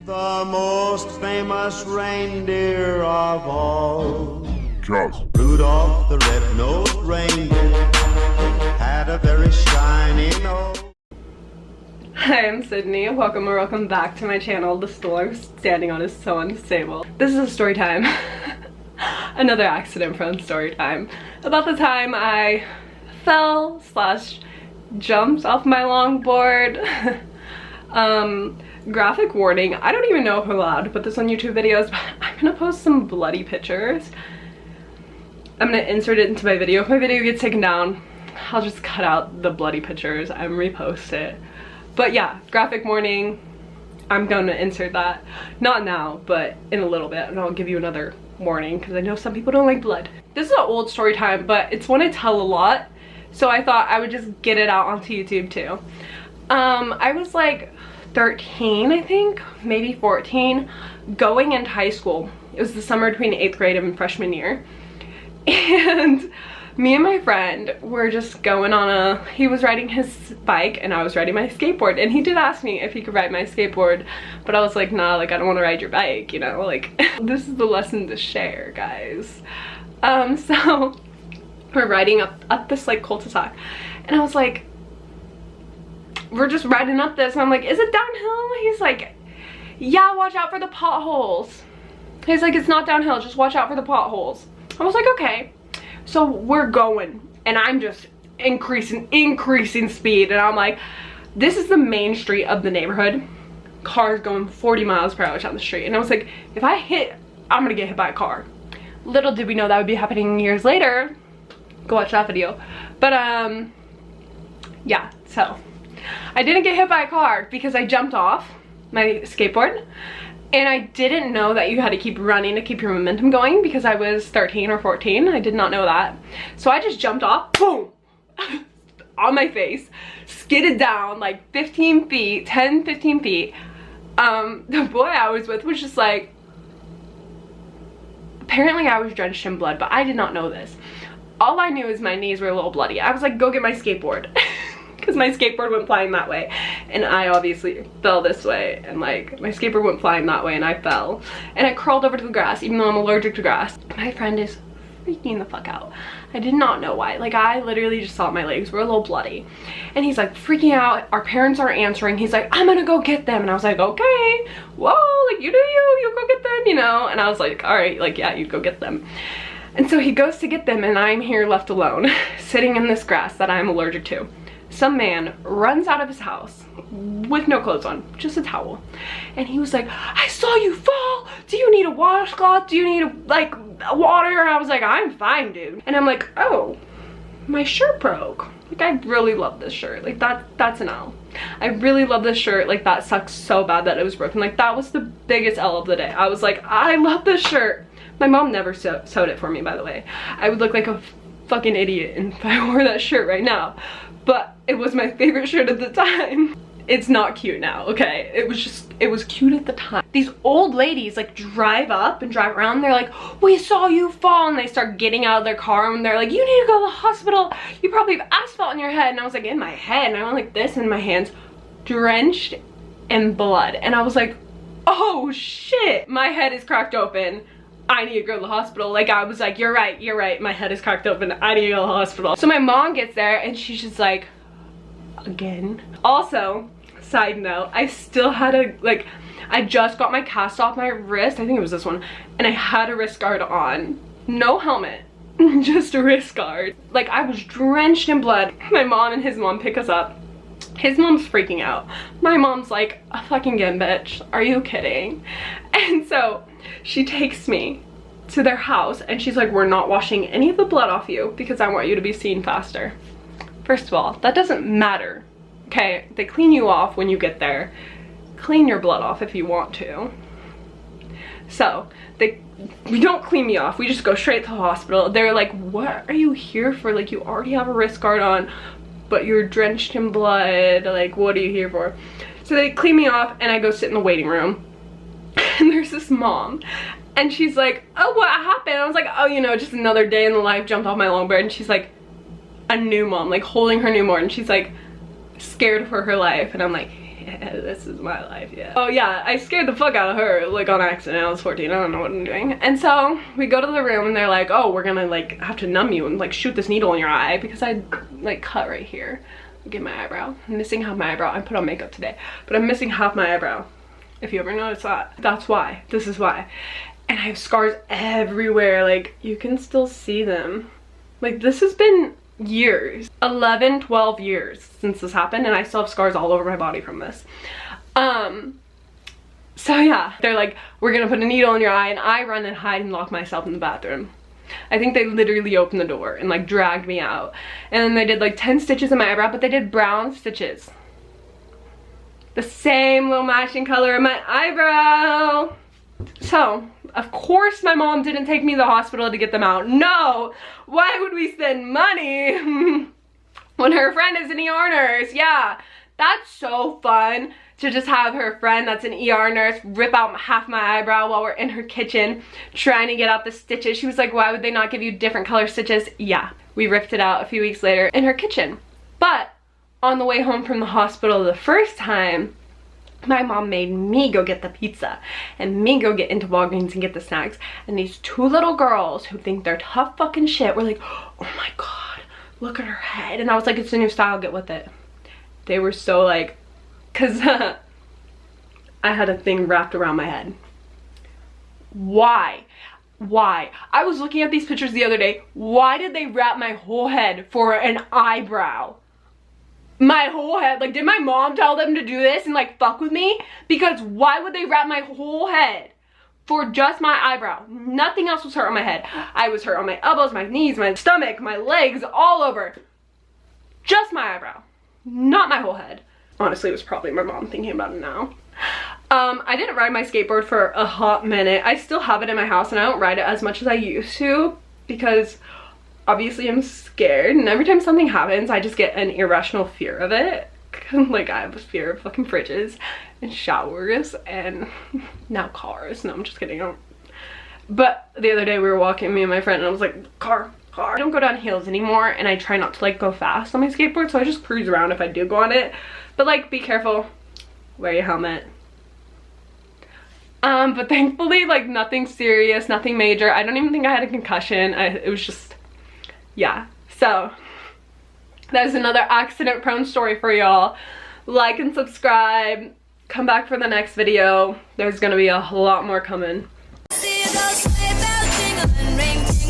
The most famous reindeer of all. Charles. Rudolph the red-nosed reindeer had a very shiny nose. Hi, I'm Sydney. Welcome or welcome back to my channel. The stool I'm standing on is so unstable. This is a story time. Another accident from story time. About the time I fell / jumped off my longboard. Graphic warning. I don't even know if I'm allowed to put this on YouTube videos, but I'm gonna post some bloody pictures. I'm gonna insert it into my video. If my video gets taken down, I'll just cut out the bloody pictures and repost it. But yeah, graphic warning. I'm gonna insert that. Not now, but in a little bit, and I'll give you another warning because I know some people don't like blood. This is an old story time, but it's one I tell a lot, so I thought I would just get it out onto YouTube too. I was like 13, I think, maybe 14, going into high school. It was the summer between 8th grade and freshman year. And me and my friend were just going on he was riding his bike and I was riding my skateboard, and he did ask me if he could ride my skateboard, but I was like, nah, like, I don't want to ride your bike, you know, like, this is the lesson to share, guys. So we're riding up this like cul-de-sac, and I was like, we're just riding up this, and I'm like, is it downhill? He's like, yeah, watch out for the potholes. He's like, it's not downhill, just watch out for the potholes. I was like, okay. So we're going, and I'm just increasing speed, and I'm like, this is the main street of the neighborhood. Cars going 40 miles per hour down the street, and I was like, if I hit, I'm gonna get hit by a car. Little did we know that would be happening years later. Go watch that video. But yeah, so I didn't get hit by a car because I jumped off my skateboard, and I didn't know that you had to keep running to keep your momentum going because I was 13 or 14. I did not know that. So I just jumped off, boom, on my face, skidded down like 15 feet, 10, 15 feet. The boy I was with was just like, apparently I was drenched in blood, but I did not know this. All I knew is my knees were a little bloody. I was like, go get my skateboard. Because my skateboard went flying that way, and I obviously fell this way, and like my skateboard went flying that way, and I fell, and I crawled over to the grass even though I'm allergic to grass. My friend is freaking the fuck out. I did not know why. Like, I literally just thought my legs were a little bloody, and he's like freaking out. Our parents aren't answering. He's like, I'm gonna go get them, and I was like, okay, whoa, like, you do you go get them, you know. And I was like, all right, like, yeah, you go get them. And so he goes to get them, and I'm here left alone sitting in this grass that I'm allergic to. Some man runs out of his house with no clothes on, just a towel, and he was like, I saw you fall, do you need a washcloth, do you need like water? And I was like, I'm fine, dude. And I'm like, oh, my shirt broke. Like, I really love this shirt. Like, that's an L. I really love this shirt. Like, that sucks so bad that it was broken. Like, that was the biggest L of the day. I was like, I love this shirt. My mom never sewed it for me, by the way. I would look like a fucking idiot if I wore that shirt right now, but it was my favorite shirt at the time. It's not cute now, okay? It was cute at the time. These old ladies like drive up and drive around, they're like, we saw you fall, and they start getting out of their car, and they're like, you need to go to the hospital, you probably have asphalt in your head. And I was like, in my head? And I went like this, in my hands drenched in blood, and I was like, oh shit, my head is cracked open, I need to go to the hospital. Like, I was like, you're right, my head is cracked open, I need to go to the hospital. So my mom gets there, and she's just like, again? Also, side note, I still had I just got my cast off my wrist, I think it was this one, and I had a wrist guard on. No helmet, just a wrist guard. Like, I was drenched in blood. My mom and his mom pick us up. His mom's freaking out. My mom's like, fucking again, bitch, are you kidding? And so she takes me to their house, and she's like, we're not washing any of the blood off you because I want you to be seen faster. First of all, that doesn't matter, okay? They clean you off when you get there. Clean your blood off if you want to. So we don't clean me off, we just go straight to the hospital. They're like, what are you here for? Like, you already have a wrist guard on, but you're drenched in blood, like, what are you here for? So they clean me off, and I go sit in the waiting room, and there's this mom, and she's like, oh, what happened? I was like, oh, you know, just another day in the life, jumped off my longboard. And she's like, a new mom, like holding her newborn, and she's like scared for her life, and I'm like, yeah, this is my life, yeah. Oh yeah, I scared the fuck out of her, like on accident. I was 14, I don't know what I'm doing. And so we go to the room and they're like, oh, we're gonna like have to numb you and like shoot this needle in your eye because I like cut right here. Look at my eyebrow. I'm missing half my eyebrow. I put on makeup today, but I'm missing half my eyebrow. If you ever notice that, that's why. This is why. And I have scars everywhere. Like you can still see them. Like this has been years, 11, 12 years since this happened, and I still have scars all over my body from this. So yeah, they're like, we're gonna put a needle in your eye, and I run and hide and lock myself in the bathroom. I think they literally opened the door and like dragged me out, and then they did like 10 stitches in my eyebrow, but they did brown stitches, the same little matching color in my eyebrow. So of course my mom didn't take me to the hospital to get them out. No, why would we spend money when her friend is an ER nurse? Yeah, that's so fun to just have her friend that's an ER nurse rip out half my eyebrow while we're in her kitchen trying to get out the stitches. She was like, why would they not give you different color stitches? Yeah, we ripped it out a few weeks later in her kitchen. But on the way home from the hospital the first time, my mom made me go get the pizza and me go get into Walgreens and get the snacks, and these two little girls who think they're tough fucking shit were like, oh my god, look at her head. And I was like, it's a new style, get with it. They were so like, cause I had a thing wrapped around my head. Why? I was looking at these pictures the other day. Why did they wrap my whole head for an eyebrow? My whole head. Like, did my mom tell them to do this and like fuck with me? Because why would they wrap my whole head for just my eyebrow? Nothing else was hurt on my head. I was hurt on my elbows, my knees, my stomach, my legs, all over. Just my eyebrow, not my whole head. Honestly, it was probably my mom, thinking about it now. I didn't ride my skateboard for a hot minute. I still have it in my house and I don't ride it as much as I used to because obviously I'm scared, and every time something happens I just get an irrational fear of it. Like I have a fear of fucking fridges and showers and now cars. No, I'm just kidding. But the other day we were walking, me and my friend, and I was like, car. I don't go down hills anymore, and I try not to like go fast on my skateboard, so I just cruise around if I do go on it. But like, be careful, wear your helmet. But thankfully, like nothing serious, nothing major. I don't even think I had a concussion. It was just, yeah. So that is another accident prone story for y'all. Like and subscribe. Come back for the next video. There's gonna be a lot more coming.